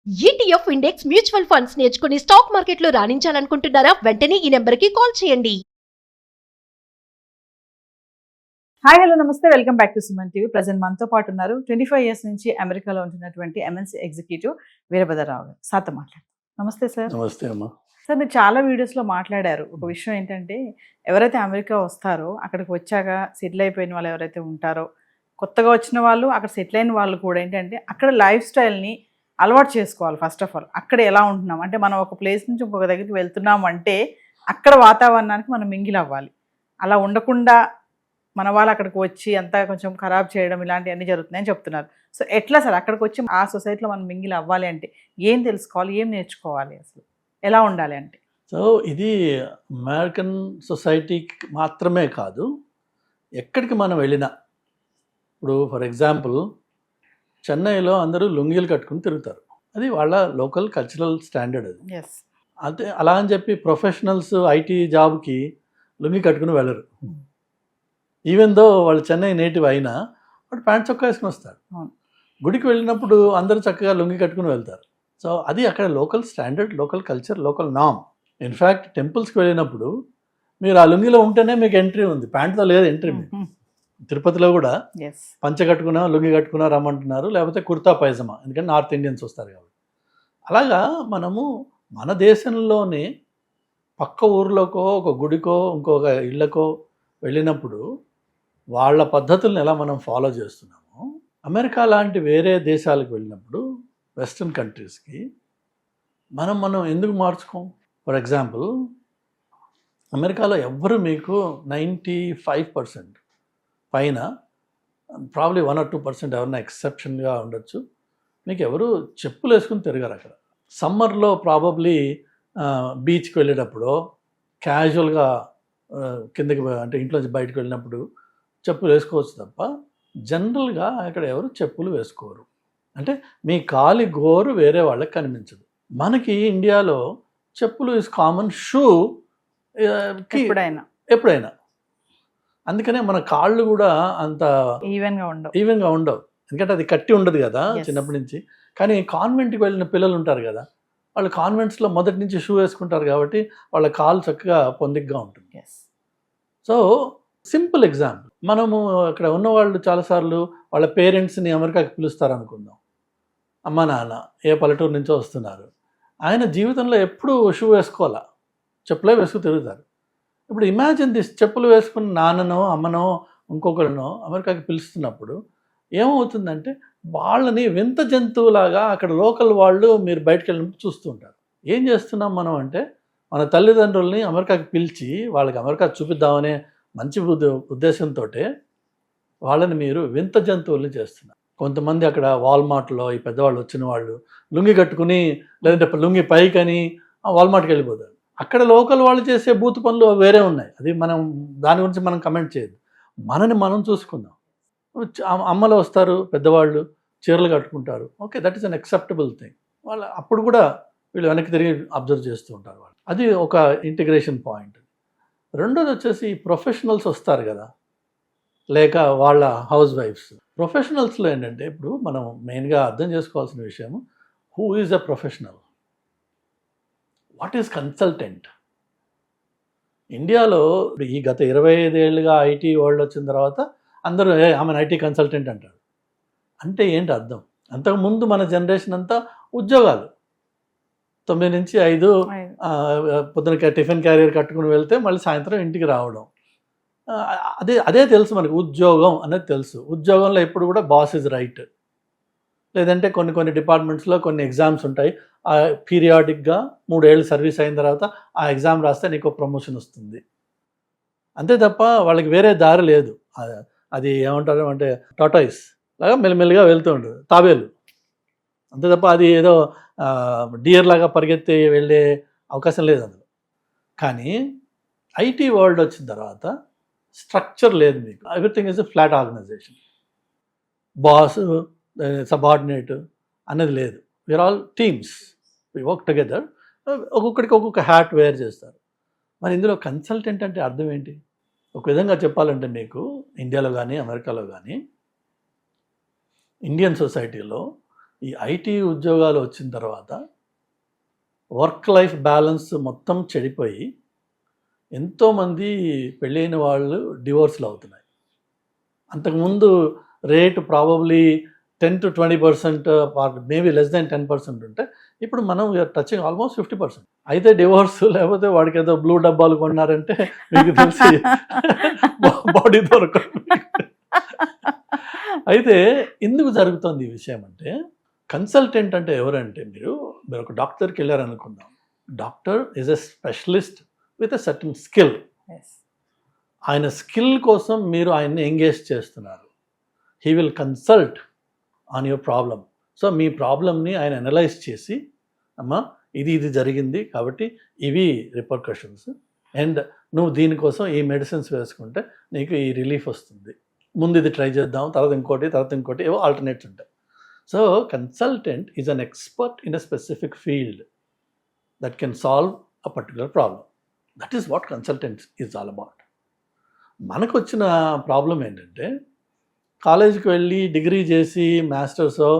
ETF index mutual funds నేర్చుకుని stock మార్కెట్లో రాణించాలనుకుంటున్నారా? వెంటనే ఈ నెంబర్కి కాల్ చేయండి. హాయ్ హలో నమస్తే, welcome back to Suman TV. Present మనతో పాటు ఉన్నారు 25 ఇయర్స్ నుంచి అమెరికాలో ఉంటున్నటువంటి ఎంఎన్సీ ఎగ్జిక్యూటివ్ వీరభద్రరావు గారు. సార్తో మాట్లాడతాం. నమస్తే సార్. నమస్తే అమ్మా. సార్, మీరు చాలా వీడియోస్లో మాట్లాడారు. ఒక విషయం ఏంటంటే, ఎవరైతే అమెరికా వస్తారో అక్కడికి వచ్చాక సెటిల్ అయిపోయిన వాళ్ళు ఎవరైతే ఉంటారో, కొత్తగా వచ్చిన వాళ్ళు, అక్కడ సెటిల్ అయిన వాళ్ళు కూడా ఏంటంటే అక్కడ లైఫ్ స్టైల్ని అలవాటు చేసుకోవాలి. ఫస్ట్ ఆఫ్ ఆల్ అక్కడ ఎలా ఉంటున్నాం అంటే, మనం ఒక ప్లేస్ నుంచి ఇంకొక దగ్గరికి వెళ్తున్నాం అంటే అక్కడ వాతావరణానికి మనం మింగిల్ అవ్వాలి. అలా ఉండకుండా మన వాళ్ళు అక్కడికి వచ్చి అంతా కొంచెం ఖరాబ్ చేయడం ఇలాంటివన్నీ జరుగుతున్నాయని చెప్తున్నారు. సో ఎట్లా సార్ అక్కడికి వచ్చి ఆ సొసైటీలో మనం మింగిల్ అవ్వాలి అంటే ఏం తెలుసుకోవాలి, ఏం నేర్చుకోవాలి, అసలు ఎలా ఉండాలి అంటే? సో ఇది అమెరికన్ సొసైటీకి మాత్రమే కాదు, ఎక్కడికి మనం వెళ్ళినా. ఇప్పుడు ఫర్ ఎగ్జాంపుల్ చెన్నైలో అందరూ లుంగీలు కట్టుకుని తిరుగుతారు. అది వాళ్ళ లోకల్ కల్చరల్ స్టాండర్డ్. అది ఎస్. అదే అలా అని చెప్పి ప్రొఫెషనల్స్ ఐటీ జాబ్కి లుంగి కట్టుకుని వెళ్ళరు. ఈవెన్ దో వాళ్ళు చెన్నై నేటివ్ అయినా వాడు ప్యాంట్ చొక్కా వేసుకుని వస్తాడు. గుడికి వెళ్ళినప్పుడు అందరూ చక్కగా లుంగి కట్టుకుని వెళ్తారు. సో అది అక్కడ local standard, local culture, local నామ్. ఇన్ఫ్యాక్ట్ టెంపుల్స్కి వెళ్ళినప్పుడు మీరు ఆ లుంగిలో ఉంటేనే మీకు ఎంట్రీ ఉంది, ప్యాంట్తో లేదు ఎంట్రీ. మీకు తిరుపతిలో కూడా పంచ కట్టుకున్నా లుంగి కట్టుకున్నా రమ్మంటున్నారు, లేకపోతే కుర్తా పైజమా, ఎందుకంటే నార్త్ ఇండియన్స్ వస్తారు కాబట్టి. అలాగా మనము మన దేశంలోనే పక్క ఊర్లోకో ఒక గుడికో ఇంకొక ఇళ్ళకో వెళ్ళినప్పుడు వాళ్ళ పద్ధతులను ఎలా మనం ఫాలో చేస్తున్నామో, అమెరికా లాంటి వేరే దేశాలకు వెళ్ళినప్పుడు వెస్ట్రన్ కంట్రీస్కి మనం ఎందుకు మార్చుకోం? ఫర్ ఎగ్జాంపుల్ అమెరికాలో ఎవ్వరు మీకు 95% పైన, ప్రాబ్లీ 1 or 2% ఎవరైనా ఎక్సెప్షన్గా ఉండొచ్చు, మీకు ఎవరు చెప్పులు వేసుకుని తిరగరు అక్కడ. సమ్మర్లో ప్రాబబ్లీ బీచ్కి వెళ్ళేటప్పుడు క్యాజువల్గా కిందకి అంటే ఇంట్లోంచి బయటకు వెళ్ళినప్పుడు చెప్పులు వేసుకోవచ్చు తప్ప జనరల్గా అక్కడ ఎవరు చెప్పులు వేసుకోరు. అంటే మీ కాలి గోరు వేరే వాళ్ళకి కనిపించదు. మనకి ఇండియాలో చెప్పులు ఇస్ కామన్, షూ ఎప్పుడైనా. అందుకనే మన కాళ్ళు కూడా అంత ఈవెన్గా ఉండవు, ఎందుకంటే అది కట్టి ఉండదు కదా చిన్నప్పటి నుంచి. కానీ కాన్వెంట్కి వెళ్ళిన పిల్లలు ఉంటారు కదా, వాళ్ళు కాన్వెంట్స్లో మొదటి నుంచి షూ వేసుకుంటారు కాబట్టి వాళ్ళ కాలు చక్కగా పొందిగ్గా ఉంటుంది. సో సింపుల్ ఎగ్జాంపుల్, మనము అక్కడ ఉన్నవాళ్ళు చాలాసార్లు వాళ్ళ పేరెంట్స్ని అమెరికాకి పిలుస్తారు అనుకుందాం. అమ్మ నాన్న ఏ పల్లెటూరు నుంచో వస్తున్నారు, ఆయన జీవితంలో ఎప్పుడూ షూ వేసుకోవాలా, చెప్పులే వేసుకు తిరుగుతారు. ఇప్పుడు ఇమాజిన్ దిస్, చెప్పులు వేసుకుని నాన్ననో అమ్మనో ఇంకొకరినో అమెరికాకి పిలుస్తున్నప్పుడు ఏమవుతుందంటే వాళ్ళని వింత జంతువులాగా అక్కడ లోకల్ వాళ్ళు మీరు బయటకు వెళ్ళినప్పుడు చూస్తూ ఉంటారు. ఏం చేస్తున్నాం మనం అంటే, మన తల్లిదండ్రుల్ని అమెరికాకి పిలిచి వాళ్ళకి అమెరికా చూపిద్దామనే మంచి ఉద్దేశంతో వాళ్ళని మీరు వింత జంతువుల్ని చేస్తున్నారు. కొంతమంది అక్కడ వాల్మార్ట్లో ఈ పెద్దవాళ్ళు వచ్చిన వాళ్ళు లుంగి కట్టుకుని, లేదంటే లుంగి పైకని వాల్మార్ట్కి వెళ్ళిపోతారు. అక్కడ లోకల్ వాళ్ళు చేసే బూతు పనులు వేరే ఉన్నాయి, అది మనం దాని గురించి మనం కమెంట్ చేయదు. మనని మనం చూసుకుందాం. అమ్మలు వస్తారు పెద్దవాళ్ళు, చీరలు కట్టుకుంటారు, okay, that is an acceptable thing. వాళ్ళు అప్పుడు కూడా వీళ్ళు వెనక్కి తిరిగి అబ్జర్వ్ చేస్తూ ఉంటారు వాళ్ళు. అది ఒక ఇంటిగ్రేషన్ పాయింట్. రెండోది వచ్చేసి ప్రొఫెషనల్స్ వస్తారు కదా, లేక వాళ్ళ హౌస్ వైఫ్స్. ప్రొఫెషనల్స్లో ఏంటంటే ఇప్పుడు మనం మెయిన్గా అర్థం చేసుకోవాల్సిన విషయం, who is a professional, what is consultant. ఇండియాలో ఈ గత 25 ఏళ్ళుగా ఐటీ వరల్డ్ వచ్చిన తర్వాత అందరూ ఆమె ఐటీ కన్సల్టెంట్ అంటారు. అంటే ఏంటి అర్థం? అంతకుముందు మన జనరేషన్ అంతా ఉద్యోగాలు 9 నుంచి 5, పొద్దున టిఫిన్ క్యారియర్ కట్టుకుని వెళ్తే మళ్ళీ సాయంత్రం ఇంటికి రావడం, అదే తెలుసు మనకి. ఉద్యోగం అనేది తెలుసు. ఉద్యోగంలో ఎప్పుడు కూడా బాస్ ఇస్ రైట్, లేదంటే కొన్ని డిపార్ట్మెంట్స్లో కొన్ని ఎగ్జామ్స్ ఉంటాయి, పీరియాడిక్గా 3 ఏళ్ళు సర్వీస్ అయిన తర్వాత ఆ ఎగ్జామ్ రాస్తే నీకు ప్రమోషన్ వస్తుంది. అంతే తప్ప వాళ్ళకి వేరే దారి లేదు. అది ఏమంటారు అంటే టాటాయిస్ లాగా మెల్లిమెల్లిగా వెళ్తూ ఉంటుంది, తాబేలు. అంతే తప్ప అది ఏదో డియర్ లాగా పరిగెత్తి వెళ్ళే అవకాశం లేదు అందులో. కానీ ఐటీ వరల్డ్ వచ్చిన తర్వాత స్ట్రక్చర్ లేదు మీకు. Everything is a flat organization. Boss, subordinate అనేది లేదు. We are all teams, we work together. ఒక్కొక్కడికి ఒక్కొక్క హ్యాట్ వేర్ చేస్తారు. మరి ఇందులో కన్సల్టెంట్ అంటే అర్థం ఏంటి? ఒక విధంగా చెప్పాలంటే మీకు, ఇండియాలో కానీ అమెరికాలో కానీ ఇండియన్ సొసైటీలో ఈ ఐటీ ఉద్యోగాలు వచ్చిన తర్వాత వర్క్ లైఫ్ బ్యాలెన్స్ మొత్తం చెడిపోయి ఎంతోమంది పెళ్ళైన వాళ్ళు డివోర్స్లు అవుతున్నాయి. అంతకుముందు rate probably 10-20%, maybe less than 10% ఉంటే ఇప్పుడు మనం వీఆర్ టచింగ్ ఆల్మోస్ట్ 50%. అయితే డివోర్స్, లేకపోతే వాడికి ఏదో బ్లూ డబ్బాలు కొన్నారంటే మీకు తెలిసి బాడీ దొరకదు. అయితే ఎందుకు జరుగుతుంది ఈ విషయం అంటే, కన్సల్టెంట్ అంటే ఎవరంటే, మీరు ఒక డాక్టర్కి వెళ్ళారనుకుందాం. Doctor is a specialist with a certain skill. ఆయన స్కిల్ కోసం మీరు ఆయన్ని ఎంగేజ్ చేస్తున్నారు. He will consult on your problem. So మీ ప్రాబ్లమ్ని ఆయన అనలైజ్ చేసి, అమ్మా ఇది జరిగింది కాబట్టి ఇవి రిపర్కషన్స్, అండ్ నువ్వు దీనికోసం ఈ మెడిసిన్స్ వేసుకుంటే నీకు ఈ రిలీఫ్ వస్తుంది, ముందు ఇది ట్రై చేద్దాం, తర్వాత ఇంకోటి ఏవో ఆల్టర్నేట్స్ ఉంటాయి. So consultant is an expert in a specific field that can solve a particular problem. That is what consultant is all about. మనకు వచ్చిన ప్రాబ్లం ఏంటంటే, కాలేజీకి వెళ్ళి డిగ్రీ చేసి మాస్టర్సో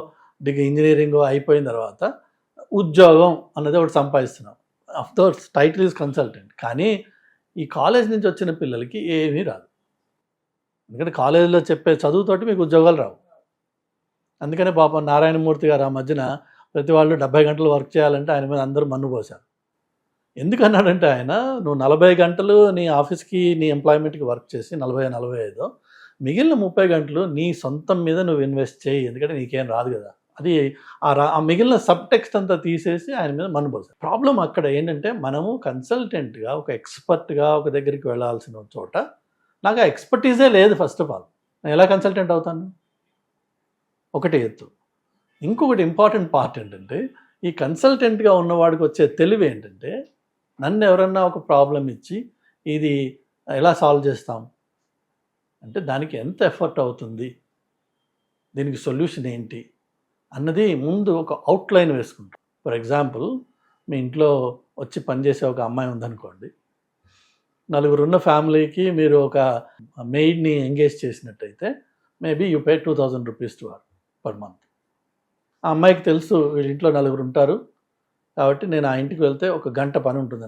ఇంజనీరింగో అయిపోయిన తర్వాత ఉద్యోగం అన్నది ఒకటి సంపాదిస్తున్నాం. Of course title is consultant, కానీ ఈ కాలేజ్ నుంచి వచ్చిన పిల్లలకి ఏమీ రాదు. ఎందుకంటే కాలేజీలో చెప్పే చదువుతోటి మీకు ఉద్యోగాలు రావు. అందుకనే పాపం నారాయణమూర్తి గారు ఆ మధ్యన ప్రతి వాళ్ళు 70 గంటలు వర్క్ చేయాలంటే ఆయన మీద అందరూ మన్ను పోశారు. ఎందుకన్నాడంటే ఆయన, నువ్వు 40 గంటలు నీ ఆఫీస్కి నీ ఎంప్లాయ్మెంట్కి వర్క్ చేసి 40-45 మిగిలిన 30 గంటలు నీ సొంతం మీద నువ్వు ఇన్వెస్ట్ చేయి, ఎందుకంటే నీకేం రాదు కదా. అది ఆ మిగిలిన సబ్ టెక్స్ట్ అంతా తీసేసి ఆయన మీద మన్ను పోశారు. ప్రాబ్లం అక్కడ ఏంటంటే, మనము కన్సల్టెంట్గా ఒక ఎక్స్పర్ట్గా ఒక దగ్గరికి వెళ్ళాల్సిన చోట నాకు ఆ ఎక్స్పర్టీజే లేదు. ఫస్ట్ ఆఫ్ ఆల్ నేను ఎలా కన్సల్టెంట్ అవుతాను? ఒకటి ఎత్తు. ఇంకొకటి ఇంపార్టెంట్ పార్ట్ ఏంటంటే, ఈ కన్సల్టెంట్గా ఉన్నవాడికి వచ్చే తెలివి ఏంటంటే, నన్ను ఎవరన్నా ఒక ప్రాబ్లం ఇచ్చి ఇది ఎలా సాల్వ్ చేస్తాం అంటే దానికి ఎంత ఎఫర్ట్ అవుతుంది, దీనికి సొల్యూషన్ ఏంటి అన్నది ముందు ఒక అవుట్లైన్ వేసుకుంటాం. ఫర్ ఎగ్జాంపుల్, మీ ఇంట్లో వచ్చి పనిచేసే ఒక అమ్మాయి ఉందనుకోండి, 4 ఉన్న ఫ్యామిలీకి మీరు ఒక మెయిడ్ని ఎంగేజ్ చేసినట్టయితే maybe you pay 2000 rupees to her per month. ఆ అమ్మాయికి తెలుసు వీళ్ళ ఇంట్లో 4 ఉంటారు కాబట్టి నేను ఆ ఇంటికి వెళ్తే ఒక గంట పని ఉంటుంది,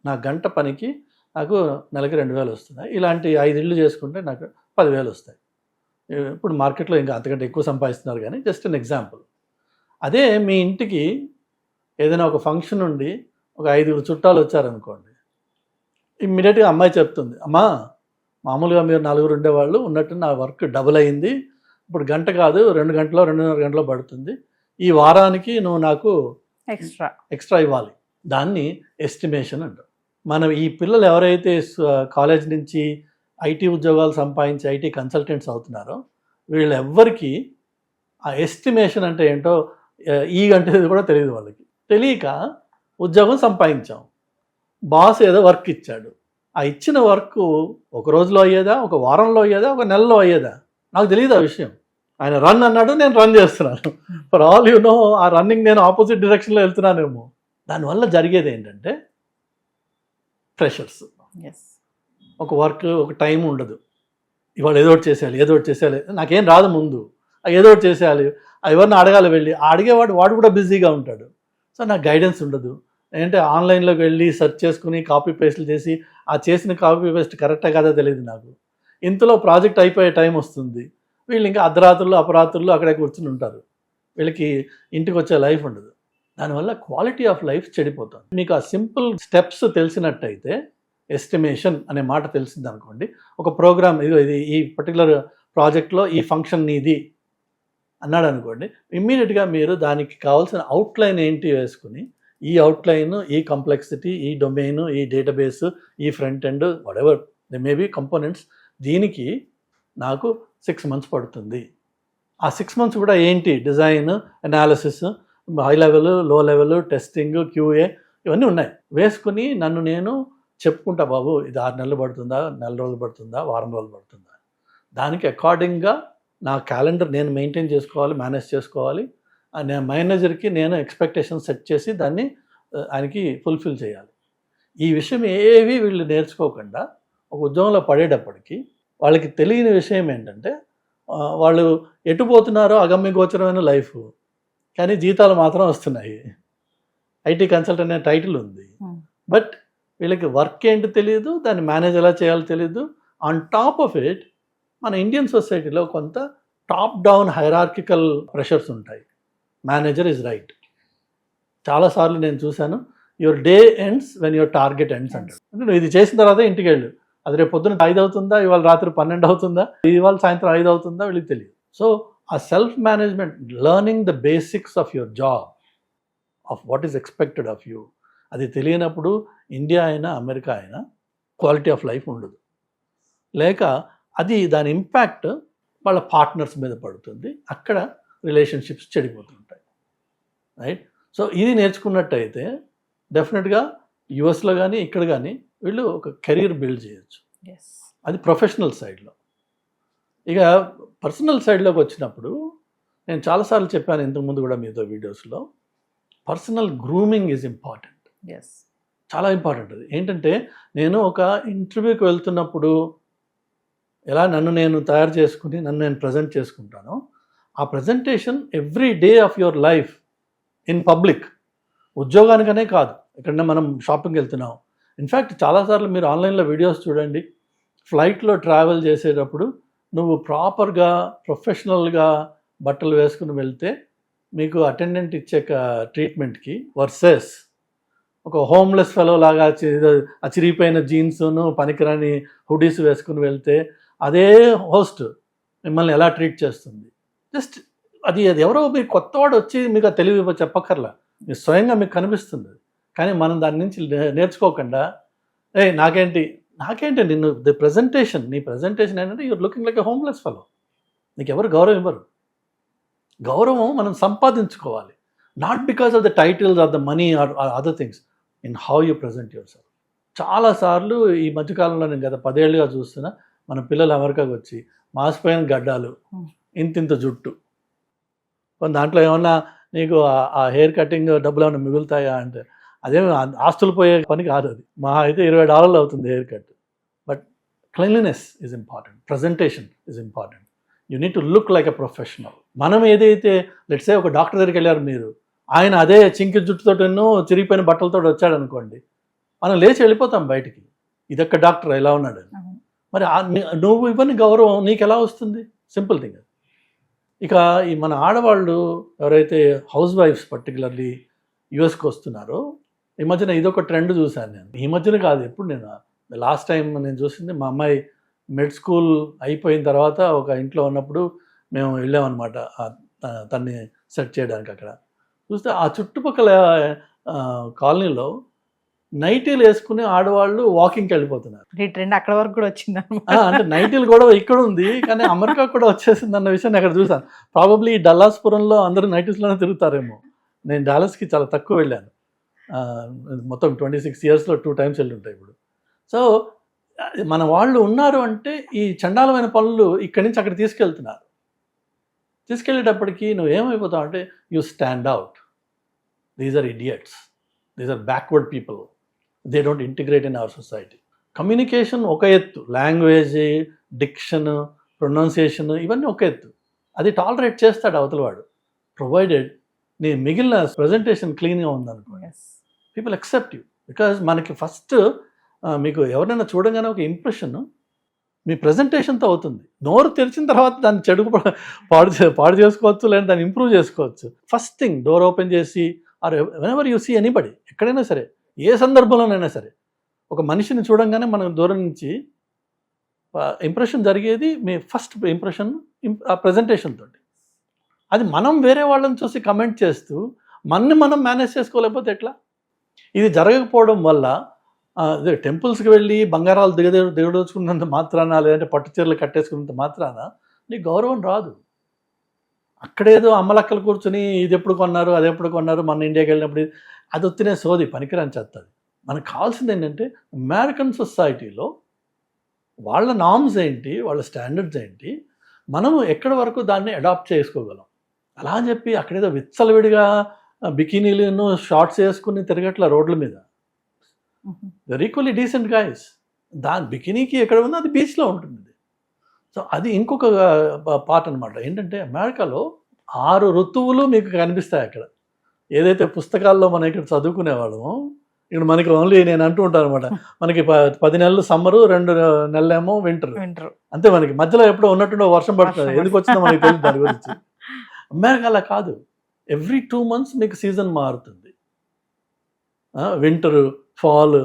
నా గంట పనికి నాకు నెలకి 2000 వస్తున్నాయి. ఇలాంటి 5 ఇళ్ళు చేసుకుంటే నాకు 10,000 వస్తాయి. ఇప్పుడు మార్కెట్లో ఇంకా అంతకంటే ఎక్కువ సంపాదిస్తున్నారు, కానీ జస్ట్ అన్ ఎగ్జాంపుల్. అదే మీ ఇంటికి ఏదైనా ఒక ఫంక్షన్ ఉండి ఒక 5 చుట్టాలు వచ్చారనుకోండి, ఇమ్మీడియట్గా అమ్మాయి చెప్తుంది, అమ్మా మామూలుగా మీరు 4 ఉండేవాళ్ళు ఉన్నట్టు నా వర్క్ డబుల్ అయింది, ఇప్పుడు గంట కాదు 2 గంటలో 2.5 గంటలో పడుతుంది, ఈ వారానికి నువ్వు నాకు ఎక్స్ట్రా ఇవ్వాలి. దాన్ని ఎస్టిమేషన్ అంటారు. మనం ఈ పిల్లలు ఎవరైతే కాలేజ్ నుంచి ఐటీ ఉద్యోగాలు సంపాదించి ఐటీ కన్సల్టెంట్స్ అవుతున్నారో వీళ్ళెవ్వరికీ ఆ ఎస్టిమేషన్ అంటే ఏంటో ఈ గంటది కూడా తెలియదు. వాళ్ళకి తెలియక ఉద్యోగం సంపాదించాం, బాస్ ఏదో వర్క్ ఇచ్చాడు, ఆ ఇచ్చిన వర్క్ ఒక రోజులో అయ్యేదా, ఒక వారంలో అయ్యేదా, ఒక నెలలో అయ్యేదా నాకు తెలియదు ఆ విషయం. ఆయన రన్ అన్నాడు, నేను రన్ చేస్తున్నాను. ఫర్ ఆల్ యూ నో ఆ రన్నింగ్ నేను ఆపోజిట్ డైరెక్షన్లో వెళ్తున్నానేమో. దానివల్ల జరిగేది ఏంటంటే ప్రెషర్స్. ఒక వర్క్ ఒక టైం ఉండదు, ఇవాళ ఏదో ఒకటి చేసేయాలి, నాకేం రాదు ముందు, ఏదో ఒకటి చేసేయాలి, ఎవరిని అడగాలి, వెళ్ళి వాడు కూడా బిజీగా ఉంటాడు. సో నాకు గైడెన్స్ ఉండదు. ఏంటంటే ఆన్లైన్లోకి వెళ్ళి సెర్చ్ చేసుకుని కాపీ పేస్ట్లు చేసి ఆ చేసిన కాపీ పేస్ట్ కరెక్టా కాదా తెలియదు నాకు. ఇంతలో ప్రాజెక్ట్ అయిపోయే టైం వస్తుంది, వీళ్ళు ఇంకా అర్ధరాత్రులు అపరాత్రులు అక్కడే కూర్చుని ఉంటారు, వీళ్ళకి ఇంటికి వచ్చే లైఫ్ ఉండదు. దానివల్ల క్వాలిటీ ఆఫ్ లైఫ్ చెడిపోతుంది. మీకు ఆ సింపుల్ స్టెప్స్ తెలిసినట్టయితే, ఎస్టిమేషన్ అనే మాట తెలిసింది అనుకోండి, ఒక ప్రోగ్రామ్ ఇది ఈ పర్టికులర్ ప్రాజెక్ట్లో ఈ ఫంక్షన్ ఇది అన్నాడు అనుకోండి, ఇమ్మీడియట్గా మీరు దానికి కావాల్సిన అవుట్లైన్ ఏంటి వేసుకుని, ఈ అవుట్లైన్, ఈ కంప్లెక్సిటీ, ఈ డొమైన్, ఈ డేటాబేస్, ఈ front end, whatever they may be components, దీనికి నాకు 6 months పడుతుంది. ఆ 6 months కూడా ఏంటి, డిజైన్, అనాలిసిస్, హై లెవెల్, లో లెవెల్, టెస్టింగ్, క్యూఏ ఇవన్నీ ఉన్నాయి. వేసుకుని నన్ను నేను చెప్పుకుంటా, బాబు ఇది 6 నెలలు పడుతుందా, నెల రోజులు పడుతుందా, వారం రోజులు పడుతుందా, దానికి అకార్డింగ్గా నా క్యాలెండర్ నేను మెయింటైన్ చేసుకోవాలి, మేనేజ్ చేసుకోవాలి. నేను మేనేజర్కి నేను ఎక్స్పెక్టేషన్ సెట్ చేసి దాన్ని ఆయనకి ఫుల్ఫిల్ చేయాలి. ఈ విషయం ఏవి వీళ్ళు నేర్చుకోకుండా ఒక ఉద్యోగంలో పడేటప్పటికి వాళ్ళకి తెలియని విషయం ఏంటంటే, వాళ్ళు ఎటు పోతున్నారో అగమ్య గోచరమైన లైఫ్. కానీ జీతాలు మాత్రం వస్తున్నాయి. ఐటీ కన్సల్టెంట్ అనే టైటిల్ ఉంది, బట్ వీళ్ళకి వర్క్ ఏంటి తెలియదు, దాన్ని మేనేజ్ ఎలా చేయాలో తెలియదు. ఆన్ టాప్ ఆఫ్ ఇట్ మన ఇండియన్ సొసైటీలో కొంత టాప్ డౌన్ హైరార్కికల్ ప్రెషర్స్ ఉంటాయి. Manager is right. చాలాసార్లు నేను చూశాను, your day ends when your target ends అంటాడు. అంటే నువ్వు ఇది చేసిన తర్వాత ఇంటికి వెళ్ళు, అది రేపు పొద్దున్న 5 అవుతుందా, ఇవాళ రాత్రి 12 అవుతుందా, ఇవాళ సాయంత్రం 5 అవుతుందా, వీళ్ళకి తెలియదు. సో ఆ self management, learning the basics of your job, of what is expected of you, అది తెలియనప్పుడు ఇండియా అయినా అమెరికా అయినా క్వాలిటీ ఆఫ్ లైఫ్ ఉండదు. లేక అది దాని ఇంపాక్ట్ వాళ్ళ పార్ట్నర్స్ మీద పడుతుంది, అక్కడ రిలేషన్షిప్స్ చెడిపోతుంటాయి, రైట్? సో ఇది నేర్చుకున్నట్టయితే డెఫినెట్గా యుఎస్లో కానీ ఇక్కడ కానీ వీళ్ళు ఒక కెరీర్ బిల్డ్ చేయొచ్చు. అది ప్రొఫెషనల్ సైడ్లో. ఇక పర్సనల్ సైడ్లోకి వచ్చినప్పుడు నేను చాలాసార్లు చెప్పాను ఇంతకుముందు కూడా మీతో వీడియోస్లో, పర్సనల్ గ్రూమింగ్ ఈజ్ ఇంపార్టెంట్. చాలా ఇంపార్టెంట్. అది ఏంటంటే నేను ఒక ఇంటర్వ్యూకి వెళ్తున్నప్పుడు ఎలా నన్ను నేను తయారు చేసుకుని నన్ను నేను ప్రజెంట్ చేసుకుంటానో, ఆ presentation every day of your life in public, ఉద్యోగానికనే కాదు, ఎక్కడన్నా మనం షాపింగ్కి వెళ్తున్నాం. ఇన్ఫ్యాక్ట్ చాలాసార్లు మీరు ఆన్లైన్లో వీడియోస్ చూడండి, ఫ్లైట్లో ట్రావెల్ చేసేటప్పుడు నువ్వు ప్రాపర్గా ప్రొఫెషనల్గా బట్టలు వేసుకుని వెళ్తే మీకు అటెండెంట్ ఇచ్చే ట్రీట్మెంట్కి వర్సెస్ ఒక హోమ్లెస్ ఫెలో లాగా చిరిగిపోయిన జీన్స్ను పనికిరాని హుడీస్ వేసుకుని వెళ్తే అదే హోస్ట్ మిమ్మల్ని ఎలా ట్రీట్ చేస్తుంది. జస్ట్ అది ఎవరో మీరు కొత్తవాడు వచ్చి మీకు ఆ తెలివి చెప్పక్కర్లా, మీరు స్వయంగా మీకు కనిపిస్తుంది. కానీ మనం దాని నుంచి నేర్చుకోకుండా నాకేంటి నిన్ను నీ ప్రజెంటేషన్ ఏంటంటే your looking like a homeless fellow, నీకు ఎవరు గౌరవం ఇవ్వరు. గౌరవం మనం సంపాదించుకోవాలి, not because of the titles of the money are other things, in how you present your self. చాలాసార్లు ఈ మధ్యకాలంలో నేను గత 10 ఏళ్ళుగా చూస్తున్నా, మన పిల్లలు అమెరికాకి వచ్చి మాసిపోయిన గడ్డాలు, ఇంతింత జుట్టు, దాంట్లో ఏమన్నా నీకు ఆ హెయిర్ కటింగ్ డబ్బులు ఏమైనా మిగులుతాయా అంటే అదేమి ఆస్తులు పోయే పని కాదు. అది మా అయితే $20 అవుతుంది hair cut. But cleanliness is important, presentation is important. You need to look like a professional. మనం ఏదైతే లెట్స్ సే ఒక డాక్టర్ దగ్గరికి వెళ్ళారు మీరు, ఆయన అదే చింకి జుట్టుతోటెన్నో చిరిగిపోయిన బట్టలతో వచ్చాడు అనుకోండి, మనం లేచి వెళ్ళిపోతాం బయటికి, ఇదొక్క డాక్టర్ ఎలా ఉన్నాడు. మరి నువ్వు ఇవన్నీ గౌరవం నీకు ఎలా వస్తుంది? Simple thing. ఇక ఈ మన ఆడవాళ్ళు ఎవరైతే హౌస్ వైఫ్స్ పర్టికులర్లీ యుఎస్కి వస్తున్నారో, ఈ మధ్యన ఇదొక ట్రెండ్ చూశాను నేను. ఈ మధ్యన కాదు, ఎప్పుడు నేను లాస్ట్ టైం నేను చూసింది, మా అమ్మాయి మిడ్ స్కూల్ అయిపోయిన తర్వాత ఒక ఇంట్లో ఉన్నప్పుడు మేము వెళ్ళామన్నమాట తన్ని సెట్ చేయడానికి. అక్కడ చూస్తే ఆ చుట్టుపక్కల కాలనీలో నైటీలు వేసుకుని ఆడవాళ్ళు వాకింగ్కి వెళ్ళిపోతున్నారు. ఈ ట్రెండ్ అక్కడ వరకు కూడా వచ్చింది. అంటే నైటీలు కూడా ఇక్కడ ఉంది, కానీ అమెరికా కూడా వచ్చేసింది అన్న విషయాన్ని అక్కడ చూసాను. ప్రాబబ్లీ ఈ డల్లాస్పురంలో అందరూ నైటీస్లోనే తిరుగుతారేమో. నేను డాలస్కి చాలా తక్కువ వెళ్ళాను, మొత్తం 26 yearsలో 2 times వెళ్ళి ఉంటాయి ఇప్పుడు. సో మన వాళ్ళు ఉన్నారు అంటే ఈ చండాలమైన పనులు ఇక్కడి నుంచి అక్కడ తీసుకెళ్తున్నారు. తీసుకెళ్ళేటప్పటికి నువ్వు ఏమైపోతావు అంటే you stand out. These are idiots, these are backward people, they don't integrate in our society. Communication ఒక ఎత్తు, లాంగ్వేజ్, డిక్షన్, ప్రొనౌన్సియేషన్ ఇవన్నీ ఒక ఎత్తు, అది టాలరేట్ చేస్తాడు అవతలవాడు, ప్రొవైడెడ్ నీ మిగిలిన ప్రజెంటేషన్ క్లీన్గా ఉందనుకోండి. People accept you. బికాజ్ మనకి ఫస్ట్ మీకు ఎవరైనా చూడగానే ఒక ఇంప్రెషన్ మీ ప్రజెంటేషన్తో అవుతుంది. నోరు తెరిచిన తర్వాత దాన్ని చెడు పాడు చేసుకోవచ్చు, లేదా దాన్ని ఇంప్రూవ్ చేసుకోవచ్చు. ఫస్ట్ థింగ్ డోర్ ఓపెన్ చేసి or whenever you see anybody, ఎక్కడైనా సరే ఏ సందర్భంలోనైనా సరే ఒక మనిషిని చూడంగానే మనం దూరం నుంచి ఇంప్రెషన్ జరిగేది మీ ఫస్ట్ ఇంప్రెషన్ ఆ ప్రజెంటేషన్ తోటి. అది మనం వేరే వాళ్ళని చూసి కమెంట్ చేస్తూ మనం మేనేజ్ చేసుకోలేకపోతే ఎట్లా? ఇది జరగకపోవడం వల్ల టెంపుల్స్కి వెళ్ళి బంగారాలు దిగదోచుకున్నంత మాత్రాన, లేదంటే పట్టు చీరలు కట్టేసుకున్నంత మాత్రాన నీకు గౌరవం రాదు. అక్కడేదో అమ్మలక్కలు కూర్చొని ఇది ఎప్పుడు కొన్నారు, అది ఎప్పుడు కొన్నారు, మన ఇండియాకి వెళ్ళినప్పుడు అది వచ్చినే సోది, పనికిరాని చేస్తుంది. మనకు కావాల్సింది ఏంటంటే అమెరికన్ సొసైటీలో వాళ్ళ నార్మ్స్ ఏంటి, వాళ్ళ స్టాండర్డ్స్ ఏంటి, మనము ఎక్కడి వరకు దాన్ని అడాప్ట్ చేసుకోగలం. అలా అని చెప్పి అక్కడేదో విచ్చలవిడిగా బికినీలను షార్ట్స్ వేసుకుని తిరగట్ల రోడ్ల మీద. They're equally decent guys. దాని బికినీకి ఎక్కడ ఉందో అది బీచ్లో ఉంటుంది. సో అది ఇంకొక పార్ట్ అనమాట. ఏంటంటే అమెరికాలో 6 ఋతువులు మీకు కనిపిస్తాయి అక్కడ. ఏదైతే పుస్తకాల్లో మనం ఇక్కడ చదువుకునేవాళ్ళమో ఇక్కడ మనకి ఓన్లీ నేను అంటూ ఉంటాను అనమాట, మనకి 10 నెలలు సమ్మరు, 2 నెలలేమో వింటర్. అంతే, మనకి మధ్యలో ఎప్పుడో ఉన్నట్టుండో వర్షం పడుతుంది, ఎందుకు వచ్చిందో మనకి తెలియదు దాని గురించి. అమెరికా అలా కాదు, ఎవ్రీ 2 months మీకు సీజన్ మారుతుంది. వింటరు, ఫాల్,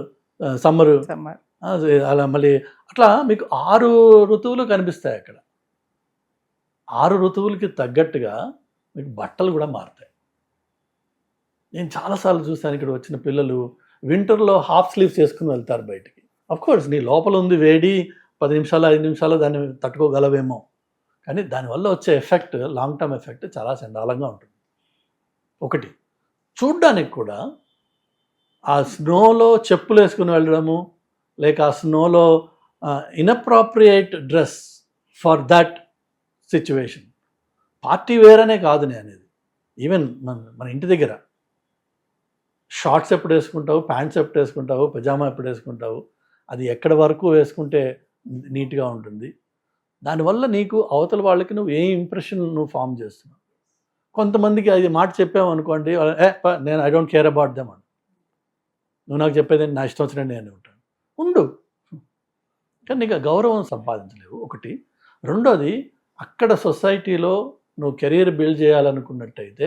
సమ్మరు, అలా మళ్ళీ అట్లా మీకు 6 ఋతువులు కనిపిస్తాయి అక్కడ. 6 ఋతువులకి తగ్గట్టుగా మీకు బట్టలు కూడా మారుతాయి. నేను చాలాసార్లు చూశాను ఇక్కడ వచ్చిన పిల్లలు వింటర్లో హాఫ్ స్లీవ్స్ వేసుకుని వెళ్తారు బయటికి. అఫ్కోర్స్ నీ లోపల ఉంది వేడి, 10 నిమిషాలు 5 నిమిషాలు దాన్ని తట్టుకోగలవేమో, కానీ దానివల్ల వచ్చే ఎఫెక్ట్, లాంగ్ టర్మ్ ఎఫెక్ట్ చాలా చండాలంగా ఉంటుంది. ఒకటి, చూడ్డానికి కూడా ఆ స్నోలో చెప్పులు వేసుకుని వెళ్ళడము, లేక ఆ స్నోలో inappropriate dress for that situation. Party wear అనే కాదు నేను అనేది, ఈవెన్ మన ఇంటి దగ్గర షార్ట్స్ ఎప్పుడు వేసుకుంటావు, ప్యాంట్స్ ఎప్పుడు వేసుకుంటావు, పజామా ఎప్పుడు వేసుకుంటావు, అది ఎక్కడి వరకు వేసుకుంటే నీట్గా ఉంటుంది. దానివల్ల నీకు అవతల వాళ్ళకి నువ్వు ఏ ఇంప్రెషన్ నువ్వు ఫామ్ చేస్తున్నావు. కొంతమందికి అది మాట చెప్పావు అనుకోండి, నేను I don't care about them అని, నువ్వు నాకు చెప్పేది నా ఇష్టం వచ్చినట్టు నేను ఉంటాను, ఉండు, కానీ నీకు ఆ గౌరవం సంపాదించలేవు. ఒకటి. రెండోది, అక్కడ సొసైటీలో నువ్వు కెరీర్ బిల్డ్ చేయాలనుకున్నట్టయితే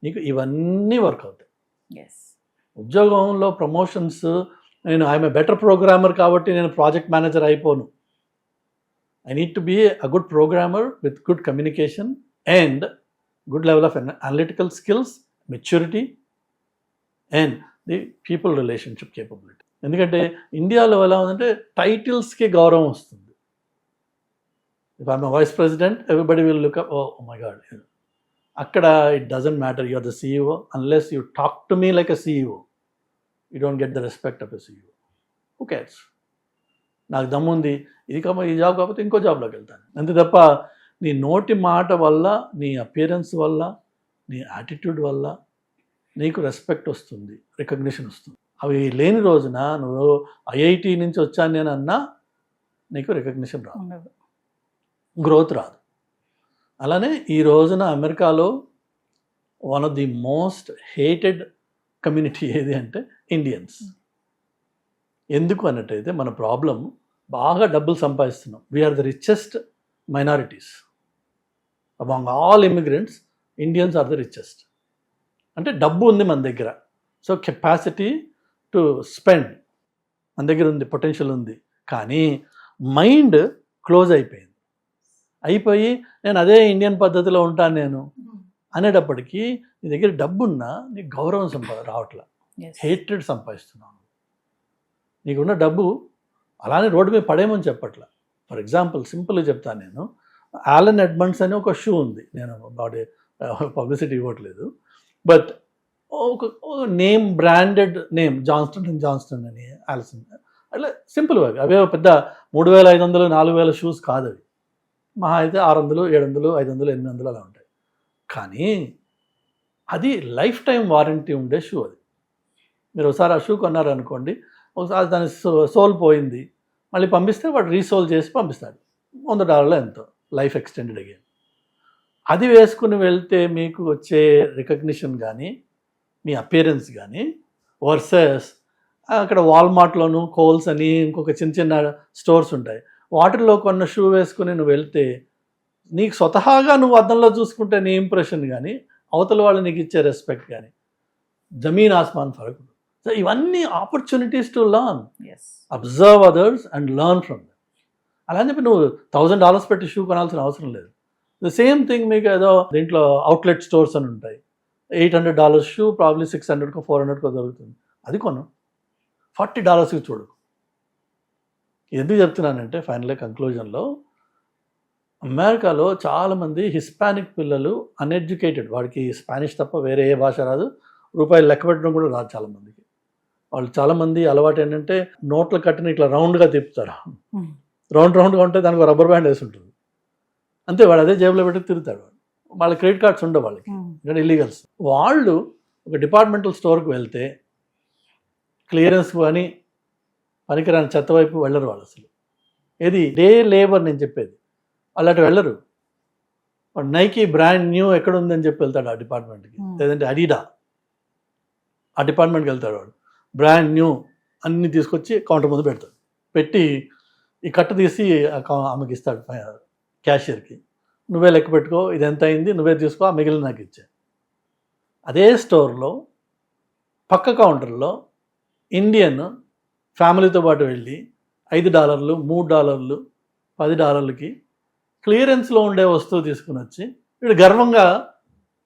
నీకు ఇవన్నీ వర్క్ అవుతాయి. ఉద్యోగంలో ప్రమోషన్స్, నేను ఐఎమ్ ఏ బెటర్ ప్రోగ్రామర్ కాబట్టి నేను ప్రాజెక్ట్ మేనేజర్ అయిపోను. I need to be a good programmer with good communication and good level of analytical skills, maturity and the people relationship capability. ఎందుకంటే ఇండియాలో ఎలా ఉందంటే టైటిల్స్కి గౌరవం వస్తుంది. If I'm vice president, everybody will look up, oh my God. అక్కడ it doesn't matter, you are the CEO unless you talk to me like a CEO. You don't get the respect of a CEO. Who cares? నాకు దమ్ముంది, ఇది ఈ job కాకపోతే ఇంకో జాబ్లోకి వెళ్తాను, అంతే తప్ప నీ నోటి మాట వల్ల, నీ అపియరెన్స్ వల్ల, నీ యాటిట్యూడ్ వల్ల నీకు రెస్పెక్ట్ వస్తుంది, రికగ్నిషన్ వస్తుంది. అవి లేని రోజున నువ్వు IIT నుంచి వచ్చాను నేను అన్నా నీకు రికగ్నిషన్ రాదు, గ్రోత్ రాదు. అలానే ఈ రోజున అమెరికాలో one of the most hated community ఏది అంటే ఇండియన్స్. ఎందుకు అన్నట్టయితే మన ప్రాబ్లం, బాగా డబ్బులు సంపాదిస్తున్నాం. We are the richest minorities among all immigrants. Indians are the richest. అంటే డబ్బు ఉంది మన దగ్గర, సో కెపాసిటీ టు స్పెండ్ మన దగ్గర ఉంది, పొటెన్షియల్ ఉంది. కానీ మైండ్ క్లోజ్ అయిపోయి నేను అదే ఇండియన్ పద్ధతిలో ఉంటాను నేను అనేటప్పటికీ నీ దగ్గర డబ్బున్నా నీకు గౌరవం రావట్లా, హేట్రెడ్ సంపాదిస్తున్నాను. నీకున్న డబ్బు అలానే రోడ్డు మీద పడేమని చెప్పట్లా. ఫర్ ఎగ్జాంపుల్ సింపుల్గా చెప్తాను నేను, ఆలన్ ఎడ్మండ్స్ అని ఒక షూ ఉంది, నేను బాడీ పబ్లిసిటీ ఇవ్వట్లేదు, బట్ ఒక నేమ్, బ్రాండెడ్ నేమ్, జాన్స్టన్ అని, ఆలిసన్, అట్లా సింపుల్గా అవే పెద్ద 3500 4000 షూస్ కాదు అవి. మహా అయితే 600 700 500 800 అలా ఉంటాయి. కానీ అది లైఫ్ టైం వారంటీ ఉండే షూ. అది మీరు ఒకసారి ఆ షూ కొన్నారనుకోండి, ఒకసారి దాని సోల్ పోయింది, మళ్ళీ పంపిస్తే వాడు రీసోల్ చేసి పంపిస్తాడు, $100 ఎంతో, లైఫ్ ఎక్స్టెండెడ్ అగైన్. అది వేసుకుని వెళ్తే మీకు వచ్చే రికగ్నిషన్ కానీ మీ అపియరెన్స్ కానీ వర్సెస్ అక్కడ వాల్మార్ట్లోను, కోల్స్ అని ఇంకొక చిన్న స్టోర్స్ ఉంటాయి, వాటిల్లో కొన్న షూ వేసుకుని నువ్వు వెళ్తే నీకు స్వతహాగా నువ్వు అద్దంలో చూసుకుంటే నీ ఇంప్రెషన్ కానీ అవతల వాళ్ళు నీకు ఇచ్చే రెస్పెక్ట్ కానీ జమీన్ ఆస్మాన్ ఫరక్. సో ఇవన్నీ opportunities to learn, observe others and learn from them. అలా అని చెప్పి నువ్వు $1000 పెట్టి షూ కొనాల్సిన అవసరం లేదు. ద సేమ్ థింగ్ మీకు ఏదో దీంట్లో అవుట్లెట్ స్టోర్స్ అని ఉంటాయి, $800 షూ ప్రాబ్లీ 600కో 400కో దొరుకుతుంది, అది కొను. $40కి చూడు. ఎందుకు చెప్తున్నానంటే ఫైనల్గా కంక్లూజన్లో, అమెరికాలో చాలామంది హిస్పానిక్ పిల్లలు అన్ఎడ్యుకేటెడ్, వాడికి స్పానిష్ తప్ప వేరే ఏ భాష రాదు, రూపాయలు లెక్క పెట్టడం కూడా రాదు చాలామందికి. వాళ్ళు చాలామంది అలవాటు ఏంటంటే నోట్లు కట్టిన ఇట్లా రౌండ్గా తిప్పుతారు, రౌండ్గా ఉంటే దానికి ఒక రబ్బర్ బ్యాండ్ వేసి ఉంటుంది, అంతే, వాడు అదే జేబులో పెట్టి తిరుగుతాడు. వాళ్ళ క్రెడిట్ కార్డ్స్ ఉండవు వాళ్ళకి, ఇక్కడ ఇల్లీగల్స్. వాళ్ళు ఒక డిపార్ట్మెంటల్ స్టోర్కి వెళ్తే క్లియరెన్స్ అని పనికిరాని చెత్త వైపు వెళ్ళరు వాళ్ళు. అసలు ఏది డే లేబర్ నేను చెప్పేది, వాళ్ళు అటు వెళ్ళరు. వాడు నైకీ బ్రాండ్ న్యూ ఎక్కడ ఉందని చెప్పి వెళ్తాడు ఆ డిపార్ట్మెంట్కి, లేదంటే అడిడా ఆ డిపార్ట్మెంట్కి వెళ్తాడు. వాడు బ్రాండ్ న్యూ అన్నీ తీసుకొచ్చి కౌంటర్ ముందు పెడతాడు. పెట్టి ఈ కట్ట తీసి ఆమెకి ఇస్తాడు క్యాషియర్కి, నువ్వే లెక్క పెట్టుకో, ఇది ఎంత అయింది నువ్వే తీసుకో, ఆ మిగిలిన నాకు ఇచ్చా. అదే స్టోర్లో పక్క కౌంటర్లో ఇండియన్ ఫ్యామిలీతో పాటు వెళ్ళి $5, $3, $10కి క్లియరెన్స్లో ఉండే వస్తువు తీసుకుని వచ్చి వీడు గర్వంగా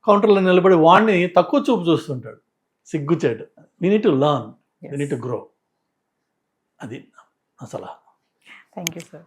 కౌంటర్లో నిలబడి వాడిని తక్కువ చూపు చూస్తుంటాడు. సిగ్గుచేటు. We need to learn, we need to grow. అది అసలు. Thank you sir.